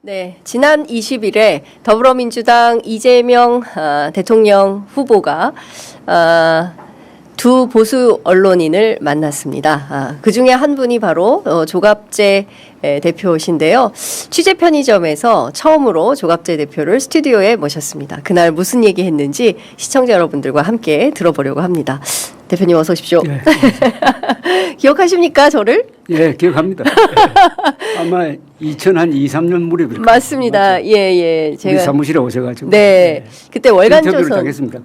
네, 지난 20일에 더불어민주당 이재명 대통령 후보가 두 보수 언론인을 만났습니다. 그 중에 한 분이 바로 조갑재 대표신데요. 취재 편의점에서 처음으로 조갑재 대표를 스튜디오에 모셨습니다. 그날 무슨 얘기 했는지 시청자 여러분들과 함께 들어보려고 합니다. 대표님 어서 오십시오. 예. 기억하십니까, 저를? 예, 기억합니다. 아마 2003년 무렵일 거예요. 맞습니다. 예, 예. 우리 사무실에 오셔가지고. 네. 예. 그때 월간조선. 인터뷰를 당했습니다.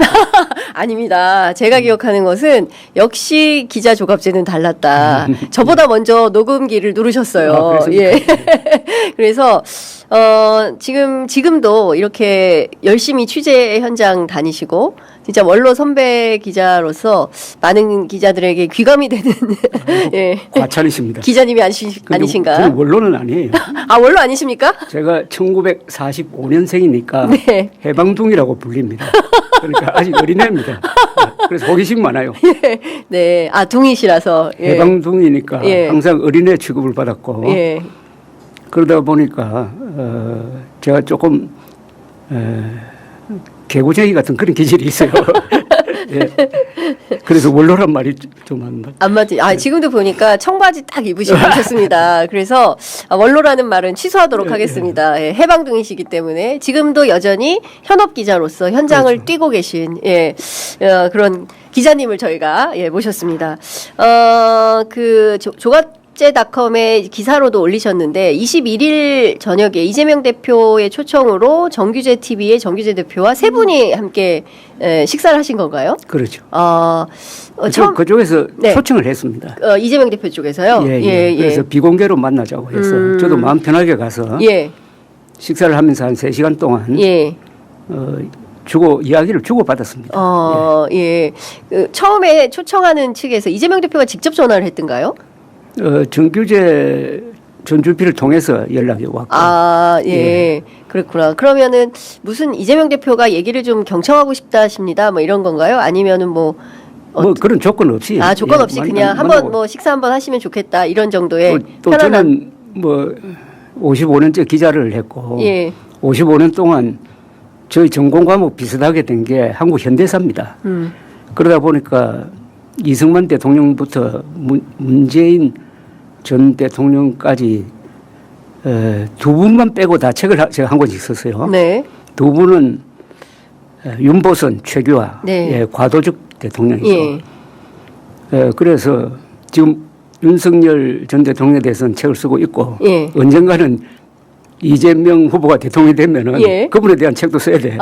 아닙니다. 제가 기억하는 것은 역시 기자 조갑재는 달랐다. 저보다 먼저 녹음기를 누르셨어요. 예. 그래서 지금도 이렇게 열심히 취재 현장 다니시고 진짜 원로 선배 기자로서 많은 기자들에게 귀감이 되는 예. 과찬이십니다. 기자님이 아니신가? 저는 원로는 아니에요. 아, 원로 아니십니까? 제가 1945년생이니까 네. 해방둥이라고 불립니다. 그러니까 아직 어린애입니다. 그래서 호기심 많아요. 예. 네. 아, 둥이시라서. 예. 해방둥이니까 예. 항상 어린애 취급을 받았고 예. 그러다 보니까 제가 조금 개구쟁이 같은 그런 기질이 있어요. 예. 그래서 원로란 말이 좀 안 맞지. 아, 지금도 보니까 청바지 딱 입으시고 오셨습니다. 그래서 원로라는 말은 취소하도록 하겠습니다. 예, 해방둥이시기 때문에 지금도 여전히 현업 기자로서 현장을 그렇죠. 뛰고 계신 그런 기자님을 저희가 모셨습니다. 그 조갑재닷컴의 기사로도 올리셨는데 21일 저녁에 이재명 대표의 초청으로 정규재 TV의 정규재 대표와 세 분이 함께 식사를 하신 건가요? 그렇죠. 네. 그쪽에서 초청을 했습니다. 이재명 대표 쪽에서요? 예. 그래서 비공개로 만나자고 해서 저도 마음 편하게 가서 식사를 하면서 한 3시간 동안 이야기를 주고받았습니다. 예. 처음에 초청하는 측에서 이재명 대표가 직접 전화를 했던가요? 정규재 전 주필을 통해서 연락이 왔고. 예. 그렇구나. 그러면은 무슨 이재명 대표가 얘기를 좀 경청하고 싶다십니다. 뭐 이런 건가요? 아니면은 그런 조건 없이. 조건 없이 그냥 한번 식사 한번 하시면 좋겠다 이런 정도의 또 저는 55년째 기자를 했고 55년 동안 저희 전공 과목 비슷하게 된 게 한국 현대사입니다. 그러다 보니까 이승만 대통령부터 문재인 전 대통령까지 두 분만 빼고 다 책을 제가 한 권씩 썼어요. 네. 두 분은 윤보선, 최규하, 과도적 대통령이죠. 그래서 지금 윤석열 전 대통령에 대해서는 책을 쓰고 있고 언젠가는 이재명 후보가 대통령이 되면은 그분에 대한 책도 써야 돼.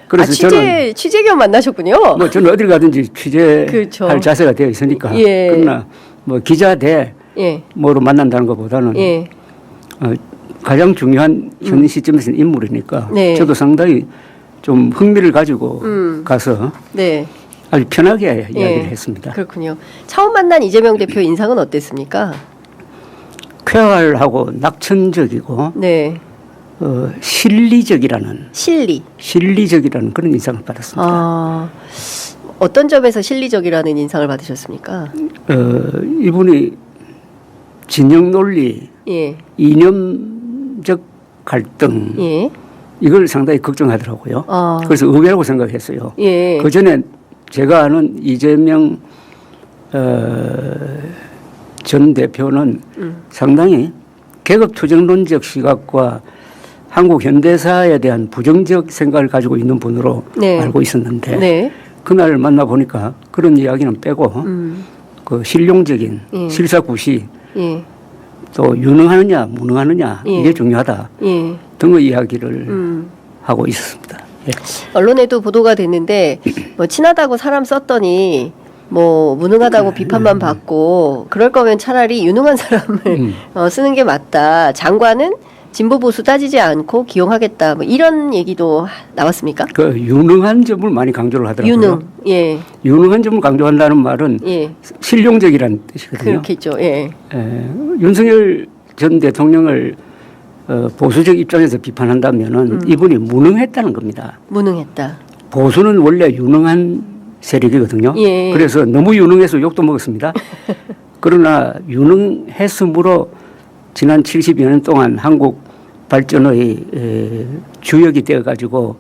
그래서 취재 겸 만나셨군요. 저는 어딜 가든지 취재할 그렇죠. 자세가 되어 있으니까. 그러나 기자 대 뭐로 만난다는 것보다는 가장 중요한 현 시점에서는 인물이니까 저도 상당히 좀 흥미를 가지고 가서 아주 편하게 이야기를 했습니다. 그렇군요. 처음 만난 이재명 대표 인상은 어땠습니까? 쾌활하고 낙천적이고 실리적이라는 그런 인상을 받았습니다. 어떤 점에서 실리적이라는 인상을 받으셨습니까? 이분이 진영 논리, 이념적 갈등 이걸 상당히 걱정하더라고요. 그래서 의외라고 생각했어요. 그 전에 제가 아는 이재명 전 대표는 상당히 계급투쟁론적 시각과 한국 현대사에 대한 부정적 생각을 가지고 있는 분으로 알고 있었는데 그날 만나보니까 그런 이야기는 빼고 그 실용적인 실사구시 또 유능하느냐 무능하느냐 이게 중요하다 등의 이야기를 하고 있었습니다. 언론에도 보도가 됐는데 친하다고 사람 썼더니 무능하다고 비판만 받고 그럴 거면 차라리 유능한 사람을 쓰는 게 맞다. 장관은 진보 보수 따지지 않고 기용하겠다. 이런 얘기도 나왔습니까? 그 유능한 점을 많이 강조를 하더라고요. 유능한 점을 강조한다는 말은 실용적이라는 뜻이거든요. 그렇겠죠. 윤석열 전 대통령을 보수적 입장에서 비판한다면은 이분이 무능했다는 겁니다. 무능했다. 보수는 원래 유능한 세력이거든요. 그래서 너무 유능해서 욕도 먹었습니다. 그러나 유능했으므로 지난 70여 년 동안 한국 발전의 주역이 되어가지고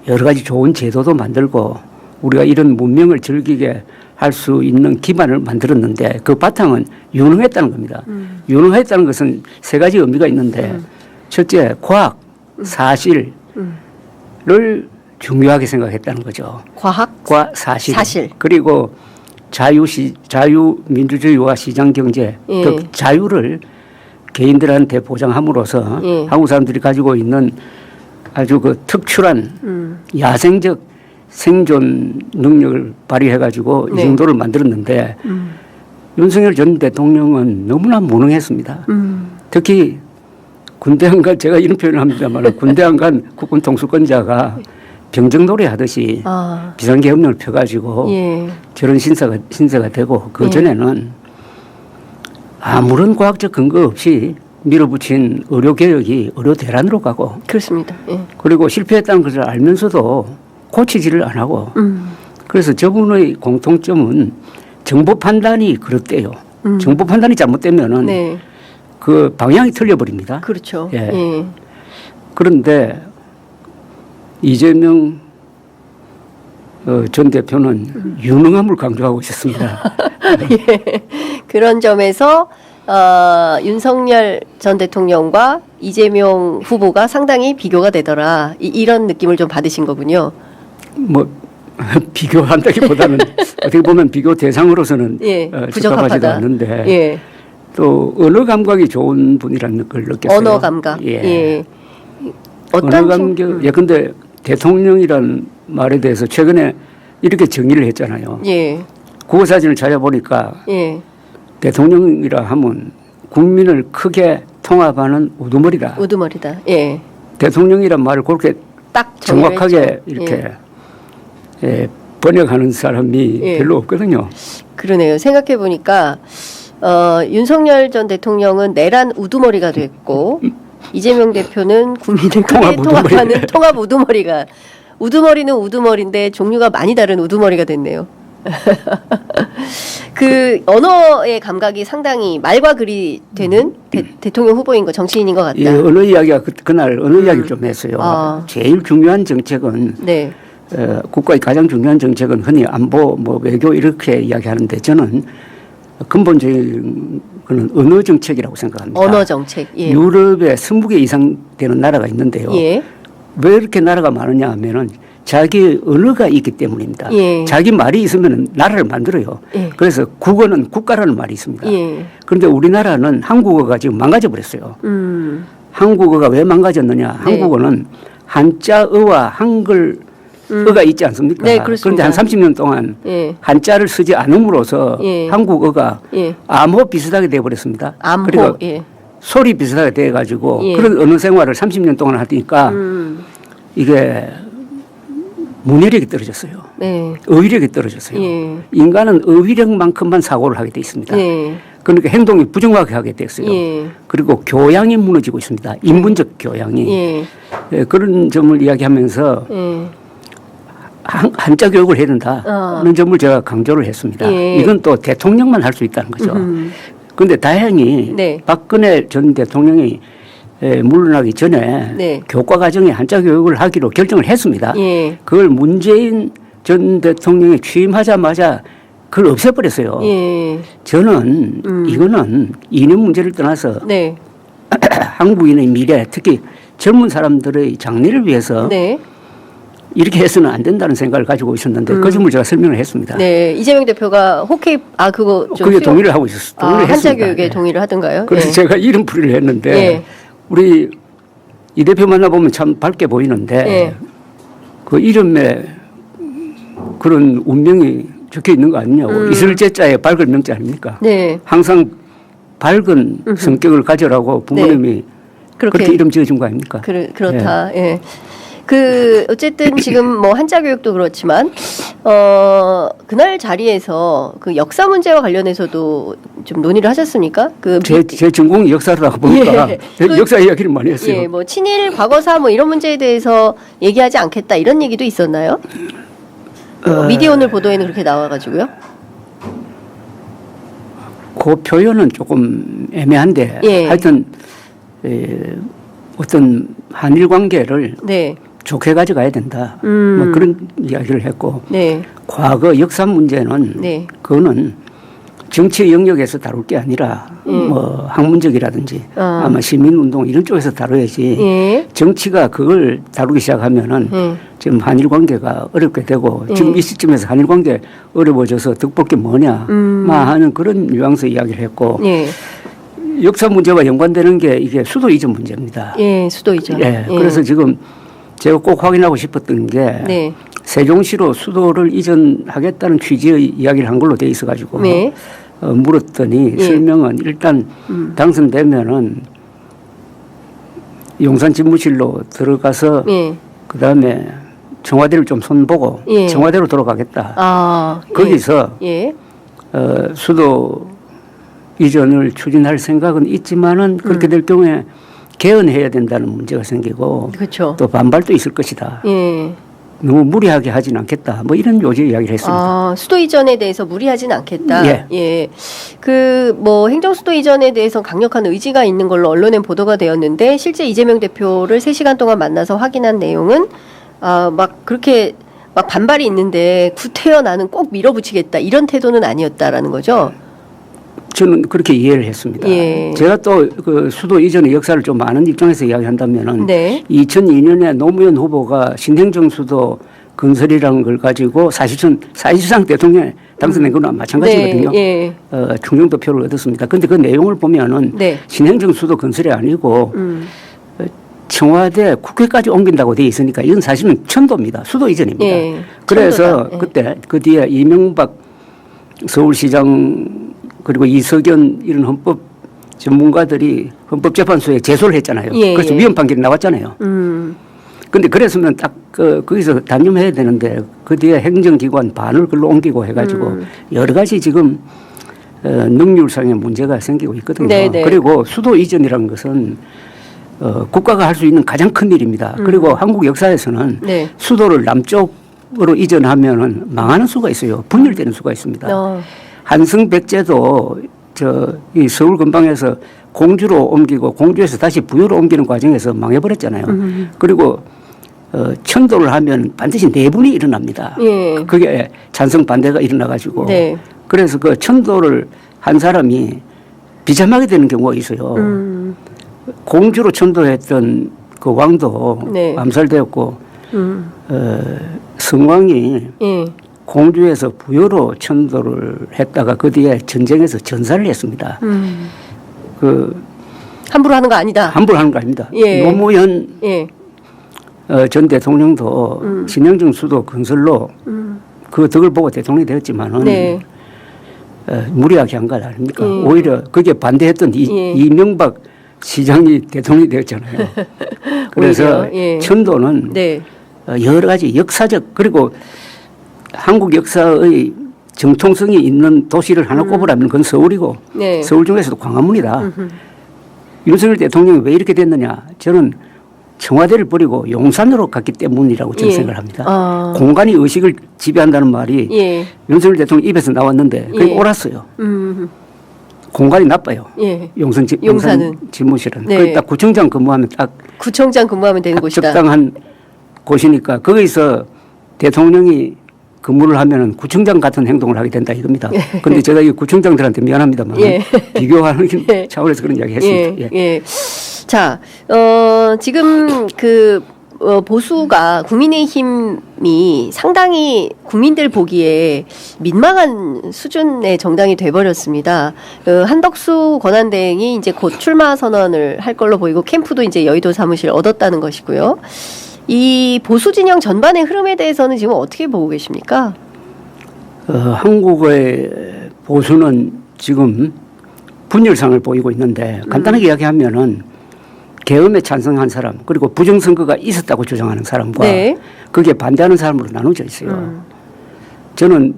여러 가지 좋은 제도도 만들고 우리가 이런 문명을 즐기게 할 수 있는 기반을 만들었는데 그 바탕은 유능했다는 겁니다. 유능했다는 것은 세 가지 의미가 있는데 첫째, 과학, 사실을 중요하게 생각했다는 거죠. 과학과 사실. 그리고 자유민주주의와 시장경제, 예. 즉 자유를 개인들한테 보장함으로써 예. 한국 사람들이 가지고 있는 아주 그 특출한 야생적 생존 능력을 발휘해가지고 네. 이 정도를 만들었는데 윤석열 전 대통령은 너무나 무능했습니다. 특히 군대 안 간, 제가 이런 표현을 합니다만 군대 안 간 국군 통수권자가 병정놀이 하듯이 비상계엄령을 펴가지고 예. 저런 신세가 되고 그 전에는 아무런 과학적 근거 없이 밀어붙인 의료개혁이 의료대란으로 가고 그렇습니다. 예. 그리고 실패했다는 것을 알면서도 고치지를 안 하고 그래서 저분의 공통점은 정보 판단이 그렇대요. 정보 판단이 잘못되면은 네. 그 방향이 틀려버립니다. 그렇죠. 예. 예. 그런데 이재명 전 대표는 유능함을 강조하고 있었습니다. 예. 그런 점에서 윤석열 전 대통령과 이재명 후보가 상당히 비교가 되더라. 이런 느낌을 좀 받으신 거군요. 뭐 비교한다기보다는 어떻게 보면 비교 대상으로서는 예, 적합하지도 부적합하다. 않는데 예. 또 언어 감각이 좋은 분이라는 걸 느꼈어요. 언어 감각. 예. 예. 언어 감각. 예컨대 대통령이란 말에 대해서 최근에 이렇게 정의를 했잖아요. 예. 국어사전을 찾아보니까 예. 대통령이라 하면 국민을 크게 통합하는 우두머리다. 우두머리다. 예. 대통령이란 말을 그렇게 딱 정확하게 정의를 이렇게 했죠. 번역하는 사람이 예. 별로 없거든요. 그러네요. 생각해 보니까 윤석열 전 대통령은 내란 우두머리가 됐고 이재명 대표는 국민을 크게 통합하는 통합 우두머리가 우두머리는 우두머리인데 종류가 많이 다른 우두머리가 됐네요. 그 언어의 감각이 상당히 말과 글이 되는 대통령 후보인 거 정치인인 것 같다. 예, 언어 이야기가 그날 언어 이야기를 좀 했어요. 제일 중요한 정책은 네. 국가의 가장 중요한 정책은 흔히 안보, 뭐 외교 이렇게 이야기하는데 저는 근본적인 그는 언어 정책이라고 생각합니다. 언어 정책. 예. 유럽에 20개 이상 되는 나라가 있는데요. 예. 왜 이렇게 나라가 많으냐 하면은 자기 언어가 있기 때문입니다. 예. 자기 말이 있으면 나라를 만들어요. 예. 그래서 국어는 국가라는 말이 있습니다. 예. 그런데 우리나라는 한국어가 지금 망가져 버렸어요. 한국어가 왜 망가졌느냐? 네. 한국어는 한자어와 한글어가 있지 않습니까? 네, 그렇습니다. 그런데 한 30년 동안 예. 한자를 쓰지 않음으로써 예. 한국어가 예. 암호 비슷하게 되어버렸습니다. 암호. 그리고 예. 소리 비슷하게 돼가지고 예. 그런 언어 생활을 30년 동안 하니까 이게 문해력이 떨어졌어요. 네. 어휘력이 떨어졌어요. 예. 인간은 어휘력만큼만 사고를 하게 돼 있습니다. 예. 그러니까 행동이 부정확하게 하게 됐어요. 예. 그리고 교양이 무너지고 있습니다. 인문적 교양이. 예. 예, 그런 점을 이야기하면서 예. 한자 교육을 해야 된다는 점을 제가 강조를 했습니다. 예. 이건 또 대통령만 할 수 있다는 거죠. 그런데 다행히 네. 박근혜 전 대통령이 물러나기 전에 네. 교과 과정에 한자 교육을 하기로 결정을 했습니다. 예. 그걸 문재인 전 대통령이 취임하자마자 그걸 없애버렸어요. 예. 저는 이거는 이념 문제를 떠나서 네. 한국인의 미래, 특히 젊은 사람들의 장래를 위해서 네. 이렇게 해서는 안 된다는 생각을 가지고 있었는데 그 점을 제가 설명을 했습니다. 네. 이재명 대표가 호케이 그거 좀 그게 동의를 하고 있었어요. 동의를 한자 했습니다. 교육에 네. 동의를 하던가요? 그래서 예. 제가 이름풀이를 했는데 예. 우리 이 대표 만나보면 참 밝게 보이는데 예. 그 이름에 그런 운명이 적혀 있는 거 아니냐고. 이슬제자에 밝을 명자 아닙니까? 네. 항상 밝은 성격을 가져라고 부모님이 그렇게 이름 지어준 거 아닙니까? 그렇다. 예. 어쨌든 지금 뭐 한자 교육도 그렇지만, 그날 자리에서 그 역사 문제와 관련해서도 좀 논의를 하셨습니까? 제 전공이 역사라고 보니까 예. 역사 이야기를 많이 했어요. 예, 뭐 친일 과거사 뭐 이런 문제에 대해서 얘기하지 않겠다 이런 얘기도 있었나요? 미디어오늘 보도에는 그렇게 나와가지고요. 그 표현은 조금 애매한데 예. 하여튼 어떤 한일 관계를 네. 좋게 가져가야 된다. 뭐 그런 이야기를 했고 네. 과거 역사 문제는 네. 그거는 정치 영역에서 다룰 게 아니라 뭐 학문적이라든지 아마 시민운동 이런 쪽에서 다뤄야지 예. 정치가 그걸 다루기 시작하면은 지금 한일 관계가 어렵게 되고 지금 이 시점에서 한일 관계 어려워져서 득볼 게 뭐냐 막 하는 그런 뉘앙스 이야기를 했고 예. 역사 문제와 연관되는 게 이게 수도 이전 문제입니다. 예. 수도 이전. 예. 그래서 지금 제가 꼭 확인하고 싶었던 게 네. 세종시로 수도를 이전하겠다는 취지의 이야기를 한 걸로 돼 있어가지고 네. 물었더니 설명은 일단 당선되면은 용산 집무실로 들어가서 그다음에 청와대를 좀 손보고 청와대로 돌아가겠다. 아, 거기서 예. 수도 이전을 추진할 생각은 있지만은 그렇게 될 경우에 개헌해야 된다는 문제가 생기고 그렇죠. 또 반발도 있을 것이다. 예. 너무 무리하게 하진 않겠다. 뭐 이런 요지 이야기를 했습니다. 아, 수도 이전에 대해서 무리하진 않겠다. 예. 예. 그 뭐 행정 수도 이전에 대해서 강력한 의지가 있는 걸로 언론에 보도가 되었는데 실제 이재명 대표를 3시간 동안 만나서 확인한 내용은 막 그렇게 막 반발이 있는데 구태여 나는 꼭 밀어붙이겠다 이런 태도는 아니었다라는 거죠. 저는 그렇게 이해를 했습니다. 예. 제가 또 그 수도 이전의 역사를 좀 아는 입장에서 이야기한다면은 네. 2002년에 노무현 후보가 신행정 수도 건설이라는 걸 가지고 사실상 대통령에 당선된 거나 마찬가지거든요. 네. 예. 충청도 표를 얻었습니다. 그런데 그 내용을 보면은 네. 신행정 수도 건설이 아니고 청와대 국회까지 옮긴다고 돼 있으니까 이건 사실은 천도입니다. 수도 이전입니다. 예. 그래서 천도다. 예. 그때 그 뒤에 이명박 서울시장 그리고 이석연 이런 헌법 전문가들이 헌법재판소에 제소를 했잖아요. 예, 그래서 예. 위헌 판결이 나왔잖아요. 그런데 그랬으면 딱 거기서 단념해야 되는데 그 뒤에 행정기관 반을 글로 옮기고 해가지고 여러 가지 지금 능률상의 문제가 생기고 있거든요. 네네. 그리고 수도 이전이라는 것은 국가가 할 수 있는 가장 큰 일입니다. 그리고 한국 역사에서는 네. 수도를 남쪽으로 이전하면은 망하는 수가 있어요. 분열되는 수가 있습니다. 한승백제도 이 서울 근방에서 공주로 옮기고 공주에서 다시 부여로 옮기는 과정에서 망해버렸잖아요. 그리고 천도를 하면 반드시 내분이 일어납니다. 예. 그게 찬성 반대가 일어나가지고 네. 그래서 그 천도를 한 사람이 비참하게 되는 경우가 있어요. 공주로 천도했던 그 왕도 네. 암살되었고 성왕이 예. 공주에서 부여로 천도를 했다가 그 뒤에 전쟁에서 전사를 했습니다. 그 함부로 하는 거 아니다. 함부로 하는 거 아닙니다. 예. 노무현 예. 전 대통령도 신행정 수도 건설로 그 덕을 보고 대통령이 되었지만은 네. 무리하게 한 것 아닙니까? 예. 오히려 거기에 반대했던 예. 이명박 시장이 대통령이 되었잖아요. 그래서 오히려, 예. 천도는 네. 여러 가지 역사적 그리고 한국 역사의 정통성이 있는 도시를 하나 꼽으라면 그건 서울이고 네. 서울 중에서도 광화문이다. 윤석열 대통령이 왜 이렇게 됐느냐. 저는 청와대를 버리고 용산으로 갔기 때문이라고 저는 예. 생각을 합니다. 공간이 의식을 지배한다는 말이 예. 윤석열 대통령 입에서 나왔는데 그게 예. 옳았어요. 공간이 나빠요. 예. 용산 집무실은. 네. 거기 딱 구청장 근무하면 딱 구청장 근무하면 되는 곳이다. 적당한 곳이니까 거기서 대통령이 근무를 하면은 구청장 같은 행동을 하게 된다 이겁니다. 그런데 예. 제가 이 구청장들한테 미안합니다만 예. 비교하는 예. 차원에서 그런 이야기 했습니다. 예. 예. 자, 지금 보수가 국민의힘이 상당히 국민들 보기에 민망한 수준의 정당이 돼버렸습니다. 한덕수 권한대행이 이제 곧 출마 선언을 할 걸로 보이고 캠프도 이제 여의도 사무실 얻었다는 것이고요. 이 보수 진영 전반의 흐름에 대해서는 지금 어떻게 보고 계십니까? 한국의 보수는 지금 분열상을 보이고 있는데 간단하게 이야기하면은 계엄에 찬성한 사람 그리고 부정선거가 있었다고 주장하는 사람과 네. 거기에 반대하는 사람으로 나눠져 있어요. 저는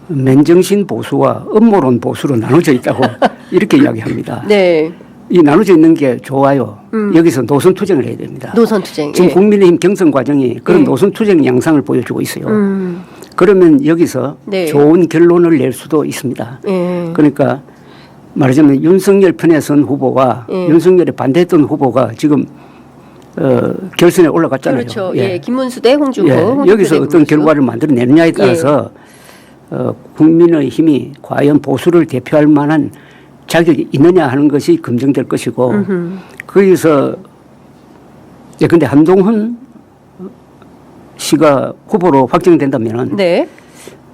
맨정신 보수와 음모론 보수로 나눠져 있다고 이렇게 이야기합니다. 네. 이 나눠져 있는 게 좋아요. 여기서 노선 투쟁을 해야 됩니다. 노선 투쟁. 지금 예. 국민의힘 경선 과정이 그런 예. 노선 투쟁 양상을 보여주고 있어요. 그러면 여기서 네. 좋은 결론을 낼 수도 있습니다. 예. 그러니까 말하자면 윤석열 편에 선 후보와 윤석열에 반대했던 후보가 지금 결선에 올라갔잖아요. 그렇죠. 예. 김문수 대 홍준표. 여기서 어떤 문수. 결과를 만들어내느냐에 따라서 국민의힘이 과연 보수를 대표할 만한 자격이 있느냐 하는 것이 검증될 것이고 거기서 근데 한동훈 씨가 후보로 확정된다면은 네.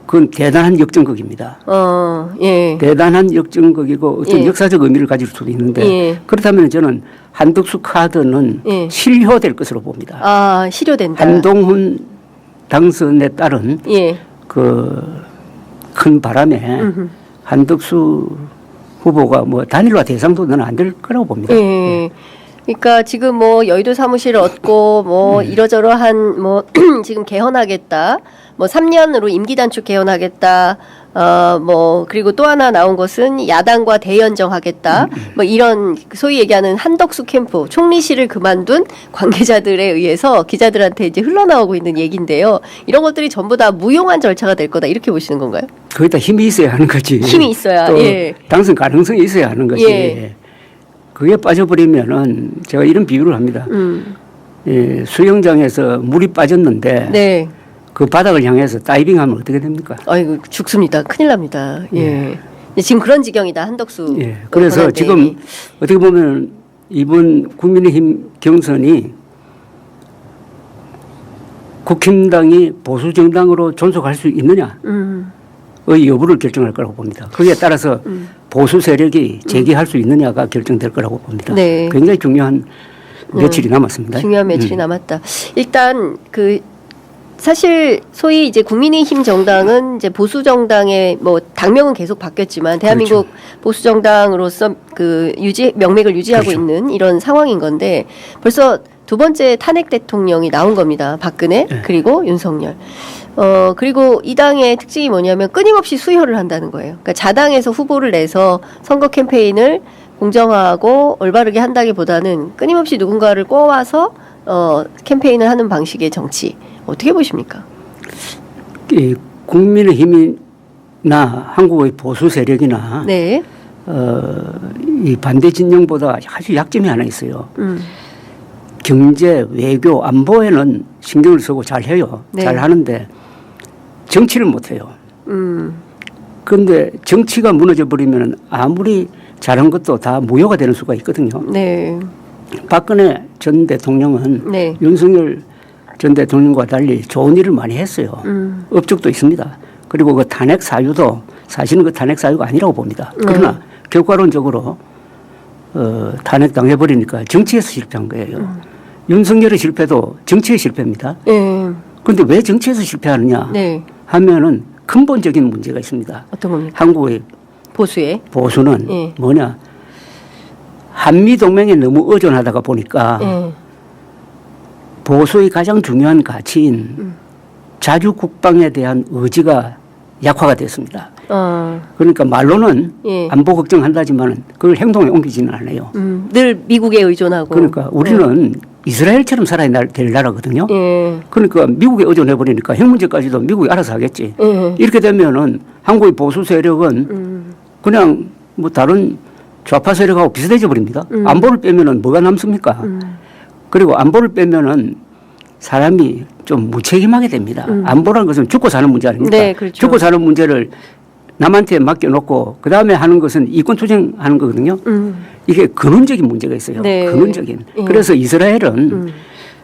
그건 대단한 역전극입니다. 예. 대단한 역전극이고 어떤 역사적 의미를 가질 수도 있는데 그렇다면 저는 한덕수 카드는 실효될 것으로 봅니다. 아, 실효된다. 한동훈 당선에 따른 그 큰 바람에 한덕수 후보가 뭐 단일화 대상도는 안 될 거라고 봅니다. 그러니까 지금 뭐 여의도 사무실을 얻고 뭐 이러저러한 뭐 지금 개헌하겠다. 뭐 3년으로 임기 단축 개헌하겠다. 뭐 그리고 또 하나 나온 것은 야당과 대연정하겠다. 뭐 이런 소위 얘기하는 한덕수 캠프 총리실을 그만둔 관계자들에 의해서 기자들한테 이제 흘러나오고 있는 얘기인데요. 이런 것들이 전부 다 무용한 절차가 될 거다 이렇게 보시는 건가요? 거기다 힘이 있어야 하는 거지. 힘이 있어야. 또 당선 가능성이 있어야 하는 것이. 그게 빠져버리면은 제가 이런 비유를 합니다. 수영장에서 물이 빠졌는데 그 바닥을 향해서 다이빙하면 어떻게 됩니까? 아이고 죽습니다. 큰일 납니다. 지금 그런 지경이다 한덕수. 그래서 지금 어떻게 보면 이번 국민의힘 경선이 국힘당이 보수 정당으로 존속할 수 있느냐의 여부를 결정할 거라고 봅니다. 거기에 따라서 보수 세력이 재기할 수 있느냐가 결정될 거라고 봅니다. 굉장히 중요한 며칠이 남았습니다. 중요한 며칠이 남았다. 일단 그 사실 소위 이제 국민의힘 정당은 이제 보수 정당의 뭐 당명은 계속 바뀌었지만 대한민국 보수 정당으로서 그 명맥을 유지하고 있는 이런 상황인 건데 벌써 두 번째 탄핵 대통령이 나온 겁니다. 박근혜 그리고 윤석열. 그리고 이 당의 특징이 뭐냐면 끊임없이 수혈을 한다는 거예요. 그러니까 자당에서 후보를 내서 선거 캠페인을 공정하고 올바르게 한다기보다는 끊임없이 누군가를 꼽아서 캠페인을 하는 방식의 정치. 어떻게 보십니까? 국민의힘이나 한국의 보수 세력이나 이 반대 진영보다 아주 약점이 하나 있어요. 경제, 외교, 안보에는 신경을 쓰고 잘해요. 잘하는데 정치를 못해요. 그런데 정치가 무너져 버리면 아무리 잘한 것도 다 무효가 되는 수가 있거든요. 박근혜 전 대통령은 윤석열 전 대통령과 달리 좋은 일을 많이 했어요. 업적도 있습니다. 그리고 그 탄핵 사유도 사실은 그 탄핵 사유가 아니라고 봅니다. 그러나 결과론적으로 탄핵 당해버리니까 정치에서 실패한 거예요. 윤석열의 실패도 정치의 실패입니다. 그런데 왜 정치에서 실패하느냐 하면은 근본적인 문제가 있습니다. 어떤 겁니까? 한국의 보수는 뭐냐? 한미동맹에 너무 의존하다가 보니까 보수의 가장 중요한 가치인 자주국방에 대한 의지가 약화가 됐습니다. 그러니까 말로는 안보 걱정한다지만 그걸 행동에 옮기지는 않아요. 늘 미국에 의존하고. 그러니까 우리는 이스라엘처럼 살아야 될 나라거든요. 그러니까 미국에 의존해버리니까 핵 문제까지도 미국이 알아서 하겠지. 이렇게 되면은 한국의 보수 세력은 그냥 뭐 다른 좌파 세력하고 비슷해져 버립니다. 안보를 빼면은 뭐가 남습니까? 그리고 안보를 빼면은 사람이 좀 무책임하게 됩니다. 안보라는 것은 죽고 사는 문제 아닙니까? 죽고 사는 문제를 남한테 맡겨놓고 그 다음에 하는 것은 이권투쟁하는 거거든요. 이게 근원적인 문제가 있어요. 근원적인. 그래서 이스라엘은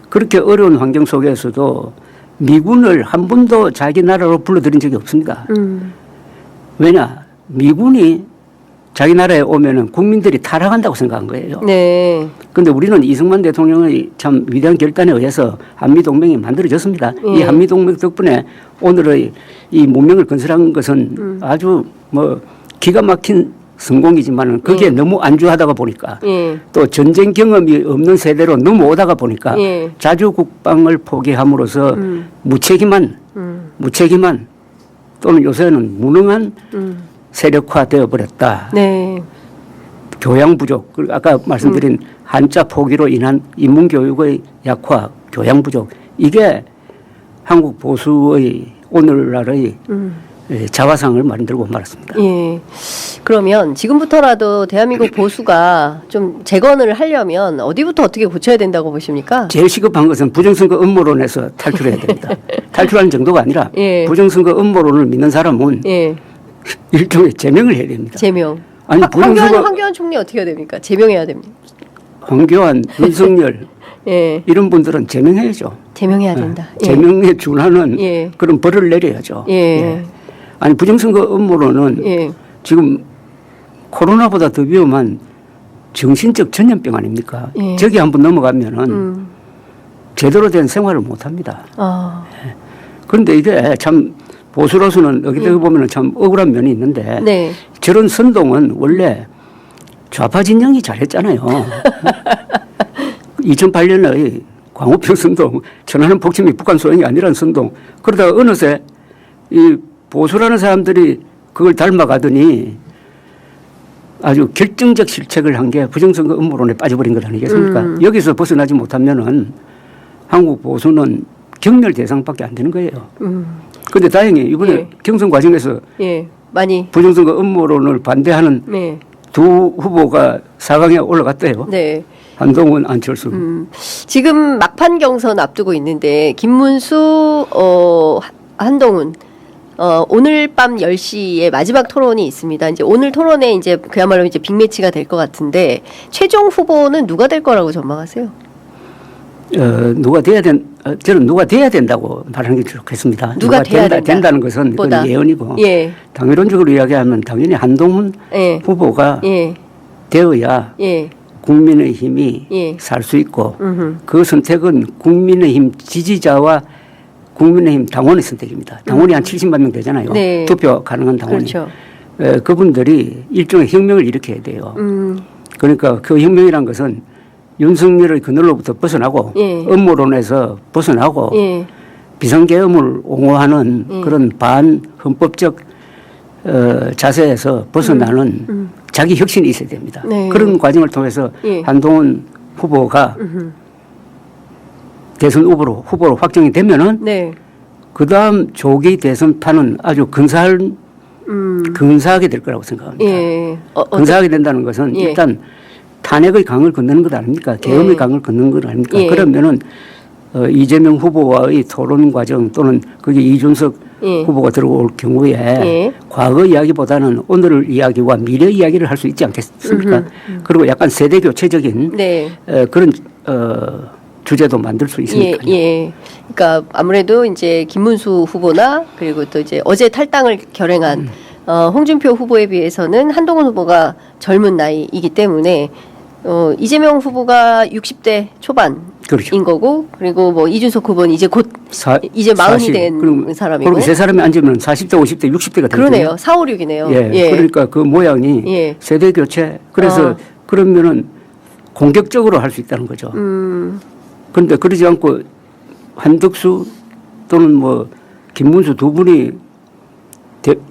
그렇게 어려운 환경 속에서도 미군을 한 번도 자기 나라로 불러들인 적이 없습니다. 왜냐? 미군이 자기 나라에 오면은 국민들이 타락한다고 생각한 거예요. 그런데 우리는 이승만 대통령의 참 위대한 결단에 의해서 한미동맹이 만들어졌습니다. 이 한미동맹 덕분에 오늘의 이 문명을 건설한 것은 아주 뭐 기가 막힌 성공이지만 거기에 너무 안주하다가 보니까 또 전쟁 경험이 없는 세대로 넘어오다가 보니까 자주국방을 포기함으로써 무책임한 또는 요새는 무능한 세력화되어 버렸다. 교양 부족, 아까 말씀드린 한자 포기로 인한 인문교육의 약화, 교양 부족, 이게 한국 보수의 오늘날의 자화상을 만들고 말았습니다. 그러면 지금부터라도 대한민국 보수가 좀 재건을 하려면 어디부터 어떻게 고쳐야 된다고 보십니까? 제일 시급한 것은 부정선거 음모론에서 탈출해야 됩니다. 탈출하는 정도가 아니라 예. 부정선거 음모론을 믿는 사람은 예. 일종의 제명을 해야 됩니다. 제명. 아니, 황교안 총리 어떻게 해야 됩니까? 제명해야 됩니다. 황교안, 윤석열 예. 이런 분들은 제명해야죠. 제명해야 된다. 예. 제명에 준하는 예. 그런 벌을 내려야죠. 예. 예. 아니 부정선거 음모론은 예. 지금 코로나보다 더 위험한 정신적 전염병 아닙니까? 예. 저기 한번 넘어가면은 제대로 된 생활을 못 합니다. 아. 예. 그런데 이게 참 보수로서는 어떻게 보면 참 억울한 면이 있는데 네. 저런 선동은 원래 좌파 진영이 잘했잖아요. 2008년의 광우병 선동, 천안은 복침이 북한 소행이 아니라는 선동. 그러다가 어느새 이 보수라는 사람들이 그걸 닮아가더니 아주 결정적 실책을 한 게 부정선거 음모론에 빠져버린 것 아니겠습니까? 여기서 벗어나지 못하면은 한국 보수는 경멸 대상밖에 안 되는 거예요. 그런데 다행히 이번에 예. 경선 과정에서 예. 많이. 부정선거 음모론을 반대하는 네. 두 후보가 4강에 올라갔대요. 네. 한동훈, 안철수. 지금 막판 경선 앞두고 있는데 김문수, 한동훈 오늘 밤 10시에 마지막 토론이 있습니다. 이제 오늘 토론에 이제 그야말로 이제 빅매치가 될 것 같은데 최종 후보는 누가 될 거라고 전망하세요? 저는 누가 돼야 된다고 말하는 게 좋겠습니다. 누가 돼야 된다는 것은 그건 보다. 예언이고 예. 당론적으로 이야기하면 당연히 한동훈 예. 후보가 예. 되어야 예. 국민의힘이 예. 살 수 있고 음흠. 그 선택은 국민의힘 지지자와 국민의힘 당원의 선택입니다. 당원이 한 70만 명 되잖아요. 네. 투표 가능한 당원이. 그렇죠. 그분들이 일종의 혁명을 일으켜야 돼요. 그러니까 그 혁명이란 것은 윤석열의 그늘로부터 벗어나고 예. 음모론에서 벗어나고 예. 비상계엄을 옹호하는 그런 반헌법적 자세에서 벗어나는 자기 혁신이 있어야 됩니다. 네. 그런 과정을 통해서 예. 한동훈 후보가 대선 후보로 확정이 되면은 네. 그 다음 조기 대선판은 아주 근사하게 될 거라고 생각합니다. 예. 근사하게 된다는 것은 예. 일단 탄핵의 강을 건너는 것 아닙니까? 계엄의 예. 강을 건너는 것 아닙니까? 예. 그러면은 이재명 후보와의 토론 과정 또는 거기 이준석 예. 후보가 들어올 경우에 예. 과거 이야기보다는 오늘 이야기와 미래 이야기를 할 수 있지 않겠습니까? 그리고 약간 세대 교체적인 네. 그런 주제도 만들 수 있으니까요. 예, 예. 그러니까 아무래도 이제 김문수 후보나 그리고 또 이제 어제 탈당을 결행한 홍준표 후보에 비해서는 한동훈 후보가 젊은 나이이기 때문에 이재명 후보가 60대 초반인 그렇죠. 거고 그리고 뭐 이준석 후보는 이제 곧 이제 40이 된 사람이고 그럼 세 사람이 앉으면 40대, 50대, 60대가 되죠. 그러네요. 4, 5, 6이네요. 예. 예. 그러니까 그 모양이 예. 세대 교체. 그래서 그러면은 공격적으로 할 수 있다는 거죠. 그런데 그러지 않고 한덕수 또는 뭐 김문수 두 분이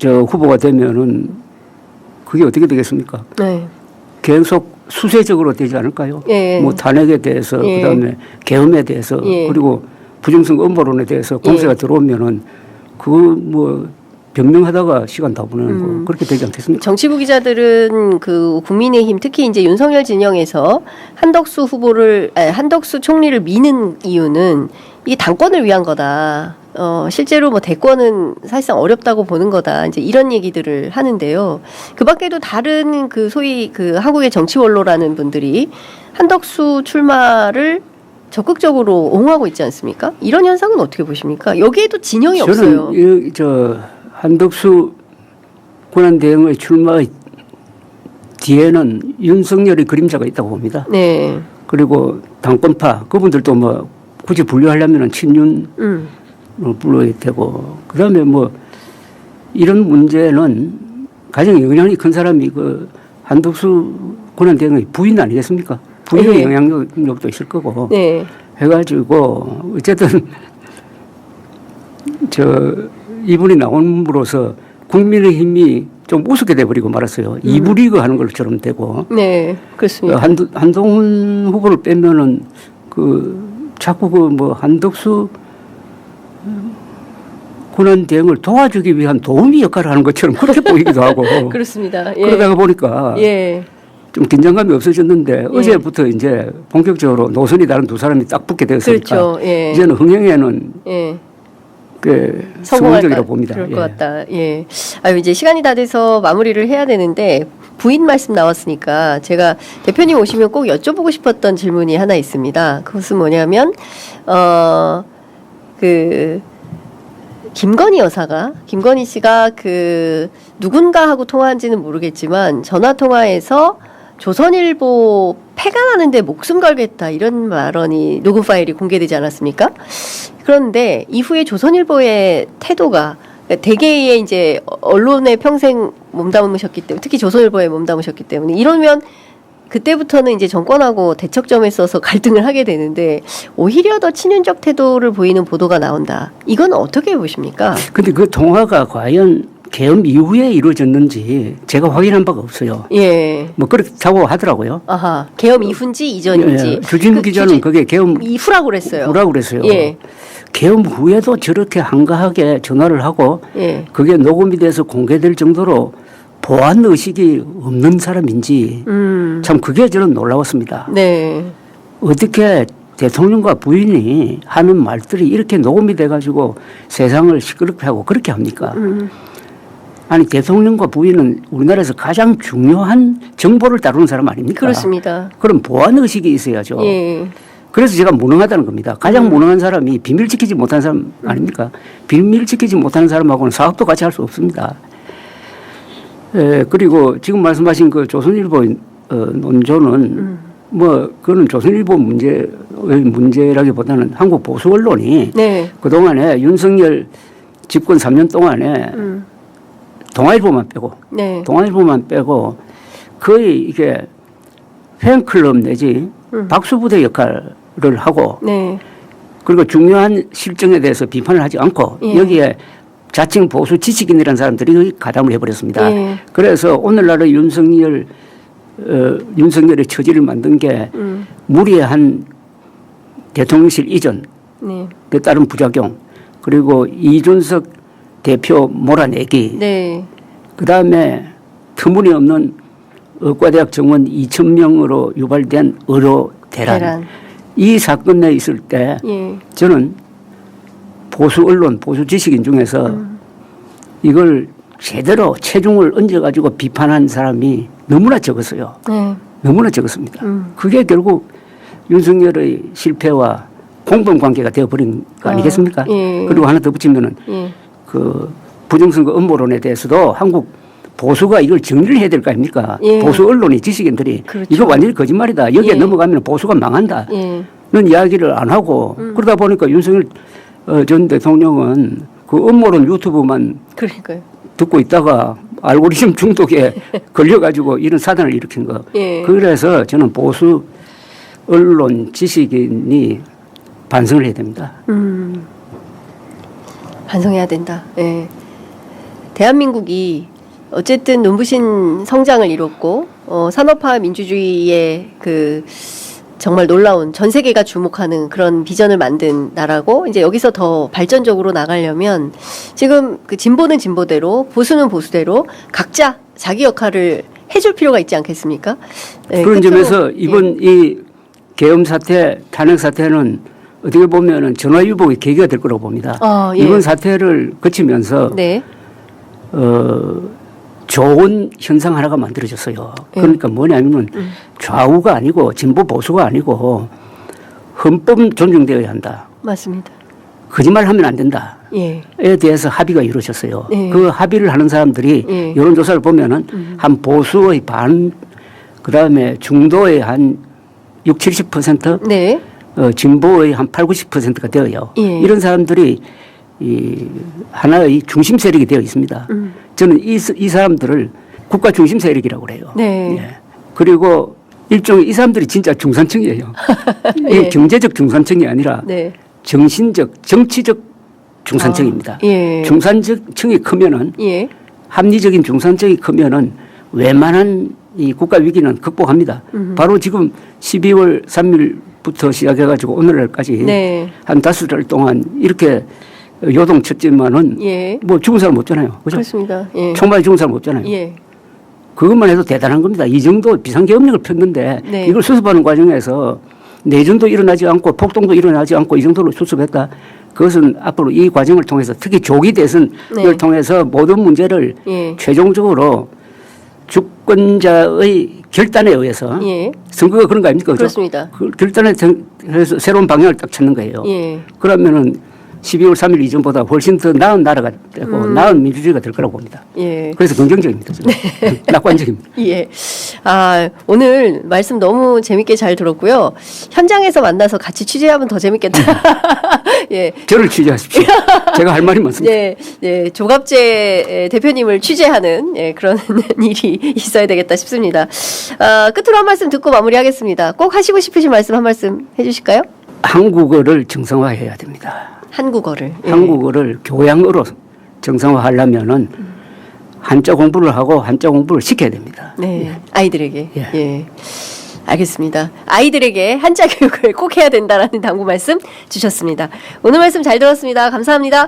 후보가 되면은 그게 어떻게 되겠습니까? 네. 계속 수세적으로 되지 않을까요? 예. 뭐 탄핵에 대해서 예. 그다음에 계엄에 대해서 예. 그리고 부정선거 음모론에 대해서 공세가 들어오면은 그거 뭐 변명하다가 시간 다 보내는 거 그렇게 되지 않겠습니까? 정치부 기자들은 그 국민의힘 특히 이제 윤석열 진영에서 한덕수 총리를 미는 이유는 이게 당권을 위한 거다. 실제로 뭐 대권은 사실상 어렵다고 보는 거다. 이제 이런 얘기들을 하는데요. 그 밖에도 다른 그 소위 그 한국의 정치 원로라는 분들이 한덕수 출마를 적극적으로 옹호하고 있지 않습니까? 이런 현상은 어떻게 보십니까? 여기에도 진영이 없어요. 저는 한덕수 권한대행의 출마의 뒤에는 윤석열의 그림자가 있다고 봅니다. 네. 그리고 당권파 그분들도 뭐 굳이 분류하려면 친윤 불러야 되고 그다음에 뭐 이런 문제는 가장 영향이 큰 사람이 그 한덕수 권한대행의 부인 아니겠습니까? 부인의 네. 영향력도 있을 거고 네. 해가지고 어쨌든 이분이 나옴으로써 국민의힘이 좀 우습게 돼버리고 말았어요. 이브리그 하는 것처럼 되고. 네, 그렇습니다. 한동훈 후보를 빼면은 자꾸 한덕수 고난 대응을 도와주기 위한 도우미 역할을 하는 것처럼 그렇게 보이기도 하고. 그렇습니다. 예. 그러다가 보니까 예. 좀 긴장감이 없어졌는데 어제부터 이제 본격적으로 노선이 다른 두 사람이 딱 붙게 되었으니까 그렇죠. 예. 이제는 흥행에는 예. 꽤 성공적이라고 봅니다. 그럴 예. 것 같다. 예. 아유, 이제 시간이 다 돼서 마무리를 해야 되는데 부인 말씀 나왔으니까 제가 대표님 오시면 꼭 여쭤보고 싶었던 질문이 하나 있습니다. 그것은 뭐냐면 김건희 씨가 그 누군가하고 통화한지는 모르겠지만 전화 통화에서 조선일보 폐간하는데 목숨 걸겠다 이런 발언이 녹음 파일이 공개되지 않았습니까? 그런데 이후에 조선일보의 태도가 대개의 이제 언론에 평생 몸담으셨기 때문에 특히 조선일보에 몸담으셨기 때문에 이러면 그때부터는 이제 정권하고 대척점에 있어서 갈등을 하게 되는데 오히려 더 친윤적 태도를 보이는 보도가 나온다. 이건 어떻게 보십니까? 근데 그 통화가 과연 계엄 이후에 이루어졌는지 제가 확인한 바가 없어요. 예. 뭐 그렇다고 하더라고요. 아하. 계엄 이후인지 이전인지. 예. 주진우 기자는 그게 계엄 이후라고 그랬어요. 후라고 그랬어요. 예. 계엄 후에도 저렇게 한가하게 전화를 하고 예. 그게 녹음이 돼서 공개될 정도로 보안 의식이 없는 사람인지 참 그게 저는 놀라웠습니다. 네. 어떻게 대통령과 부인이 하는 말들이 이렇게 녹음이 돼가지고 세상을 시끄럽게 하고 그렇게 합니까? 아니 대통령과 부인은 우리나라에서 가장 중요한 정보를 다루는 사람 아닙니까? 그렇습니다. 그럼 보안 의식이 있어야죠. 예. 그래서 제가 무능하다는 겁니다. 가장 무능한 사람이 비밀 지키지 못하는 사람 아닙니까? 비밀 지키지 못하는 사람하고는 사업도 같이 할 수 없습니다. 그리고 지금 말씀하신 그 조선일보 논조는 뭐 그거는 조선일보 문제라기보다는 한국 보수 언론이 네. 그동안에 윤석열 집권 3년 동안에 동아일보만 빼고 거의 이게 팬클럽 내지 박수부대 역할을 하고 네. 그리고 중요한 실정에 대해서 비판을 하지 않고 예. 여기에 자칭 보수 지식인이라는 사람들이 가담을 해버렸습니다. 예. 그래서 오늘날의 윤석열의 처지를 만든 게 무리한 대통령실 이전, 네. 그 따른 부작용, 그리고 이준석 대표 몰아내기, 네. 그 다음에 터무니없는 의과대학 정원 2,000명으로 유발된 의료 대란. 이 사건 내에 있을 때 예. 저는 보수 언론, 보수 지식인 중에서 이걸 제대로 체중을 얹어가지고 비판한 사람이 너무나 적었어요. 네. 너무나 적었습니다. 그게 결국 윤석열의 실패와 공범관계가 되어버린 거 아니겠습니까? 예. 그리고 하나 더 붙이면은 예. 그 부정선거 음모론에 대해서도 한국 보수가 이걸 정리를 해야 될 거 아닙니까? 예. 보수 언론이 지식인들이 그렇죠. 이거 완전히 거짓말이다. 여기에 예. 넘어가면 보수가 망한다. 예. 는 이야기를 안 하고 그러다 보니까 윤석열 전 대통령은 그 음모론 유튜브만 그러니까요. 듣고 있다가 알고리즘 중독에 걸려가지고 이런 사단을 일으킨 거. 예. 그래서 저는 보수 언론 지식인이 반성을 해야 됩니다. 반성해야 된다. 예. 대한민국이 어쨌든 눈부신 성장을 이뤘고 산업화 민주주의의 그 정말 놀라운 전 세계가 주목하는 그런 비전을 만든 나라고 이제 여기서 더 발전적으로 나가려면 지금 그 진보는 진보대로 보수는 보수대로 각자 자기 역할을 해줄 필요가 있지 않겠습니까? 네, 그런 끝으로, 점에서 이번 이 계엄 사태, 탄핵 사태는 어떻게 보면은 전화위복의 계기가 될 거라고 봅니다. 예. 이번 사태를 거치면서 네. 좋은 현상 하나가 만들어졌어요. 그러니까 뭐냐면은 좌우가 아니고 진보 보수가 아니고 헌법 존중되어야 한다. 맞습니다. 거짓말 하면 안 된다. 예. 에 대해서 합의가 이루어졌어요. 예. 그 합의를 하는 사람들이 예. 여론조사를 보면은 한 보수의 반, 그 다음에 중도의 한 60, 70%, 네. 진보의 한 8, 90%가 되어요. 예. 이런 사람들이 이 하나의 중심 세력이 되어 있습니다. 저는 이 사람들을 국가 중심 세력이라고 그래요. 네. 예. 그리고 일종의 이 사람들이 진짜 중산층이에요. 예. 이게 경제적 중산층이 아니라 네. 정신적, 정치적 중산층입니다. 예. 중산층이 크면은 예. 합리적인 중산층이 크면은 웬만한 이 국가 위기는 극복합니다. 바로 지금 12월 3일부터 시작해가지고 오늘날까지 네. 한 5달 동안 이렇게 요동쳤지만은 예. 뭐 죽은 사람 없잖아요. 그죠? 그렇습니다. 예. 총 맞아 죽은 사람 없잖아요. 예. 그것만 해도 대단한 겁니다. 이 정도 비상계엄령을 폈는데 네. 이걸 수습하는 과정에서 내전도 일어나지 않고 폭동도 일어나지 않고 이 정도로 수습했다. 그것은 앞으로 이 과정을 통해서 특히 조기 대선을 네. 통해서 모든 문제를 예. 최종적으로 주권자의 결단에 의해서 예. 선거가 그런 거 아닙니까? 그죠? 그렇습니다. 그 결단에 해서 새로운 방향을 딱 찾는 거예요. 예. 그러면은 12월 3일 이전보다 훨씬 더 나은 나라가 되고 나은 민주주의가 될 거라고 봅니다. 예. 그래서 긍정적입니다. 저는. 낙관적입니다. 예. 아, 오늘 말씀 너무 재밌게 잘 들었고요. 현장에서 만나서 같이 취재하면 더 재밌겠다. 예. 저를 취재하십시오. 제가 할 말이 많습니다. 예, 예, 조갑재 대표님을 취재하는 예, 그런 일이 있어야 되겠다 싶습니다. 끝으로 한 말씀 듣고 마무리하겠습니다. 꼭 하시고 싶으신 말씀 한 말씀 해주실까요? 한국어를 정상화해야 됩니다. 한국어를. 예. 한국어를 교양어로 정상화하려면은 한자 공부를 하고 한자 공부를 시켜야 됩니다. 네, 아이들에게. 예. 예. 알겠습니다. 아이들에게 한자 교육을 꼭 해야 된다라는 당부 말씀 주셨습니다. 오늘 말씀 잘 들었습니다. 감사합니다.